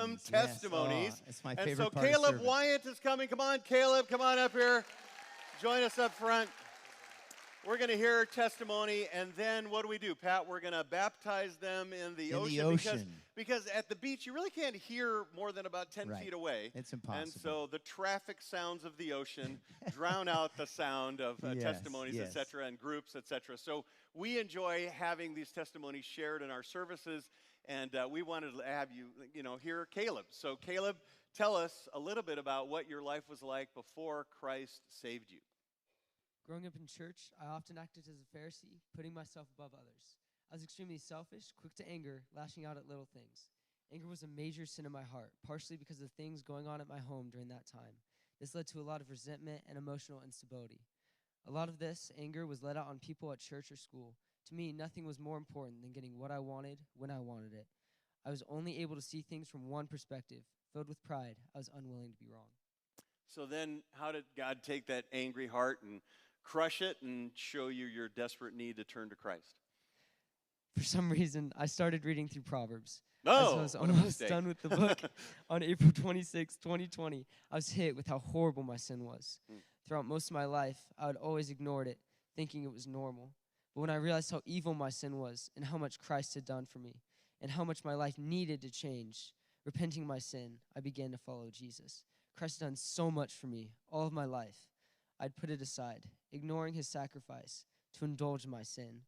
awesome testimonies. Yes. It's my And favorite so part of Caleb service. Wyant is coming. Come on, Caleb, come on up here. Join us up front. We're going to hear her testimony, and then what do, Pat? We're going to baptize them in the ocean. Because at the beach, you really can't hear more than about 10 feet away. It's impossible. And so the traffic sounds of the ocean drown out the sound of testimonies, et cetera, and groups, et cetera. So we enjoy having these testimonies shared in our services, and we wanted to have you, hear Caleb. So Caleb, tell us a little bit about what your life was like before Christ saved you. Growing up in church, I often acted as a Pharisee, putting myself above others. I was extremely selfish, quick to anger, lashing out at little things. Anger was a major sin in my heart, partially because of things going on at my home during that time. This led to a lot of resentment and emotional instability. A lot of this anger was let out on people at church or school. To me, nothing was more important than getting what I wanted when I wanted it. I was only able to see things from one perspective. Filled with pride, I was unwilling to be wrong. So then how did God take that angry heart and crush it and show you your desperate need to turn to Christ? For some reason, I started reading through Proverbs. Oh, I was almost done with the book on April 26, 2020. I was hit with how horrible my sin was. Throughout most of my life, I would always ignored it, thinking it was normal. But when I realized how evil my sin was and how much Christ had done for me and how much my life needed to change, repenting my sin, I began to follow Jesus. Christ had done so much for me all of my life. I'd put it aside, ignoring his sacrifice to indulge my sin.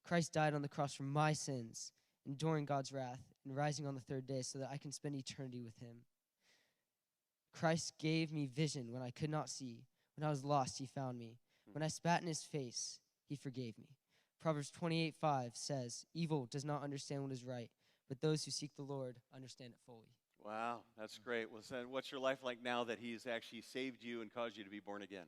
Christ died on the cross for my sins, enduring God's wrath and rising on the third day so that I can spend eternity with him. Christ gave me vision when I could not see. When I was lost, he found me. When I spat in his face, he forgave me. Proverbs 28:5 says, "Evil does not understand what is right, but those who seek the Lord understand it fully." Wow, that's great. Well, so what's your life like now that he's actually saved you and caused you to be born again?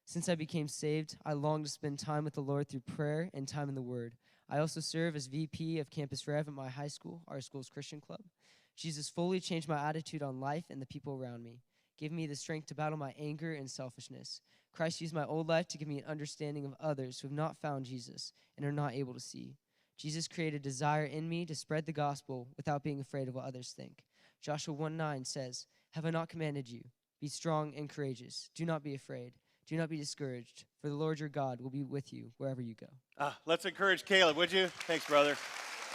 Since I became saved, I long to spend time with the Lord through prayer and time in the Word. I also serve as VP of Campus Rev at my high school, our school's Christian club. Jesus fully changed my attitude on life and the people around me, giving me the strength to battle my anger and selfishness. Christ used my old life to give me an understanding of others who have not found Jesus and are not able to see. Jesus created a desire in me to spread the gospel without being afraid of what others think. Joshua 1:9 says, "Have I not commanded you? Be strong and courageous. Do not be afraid. Do not be discouraged, for the Lord your God will be with you wherever you go." Let's encourage Caleb, would you? Thanks, brother.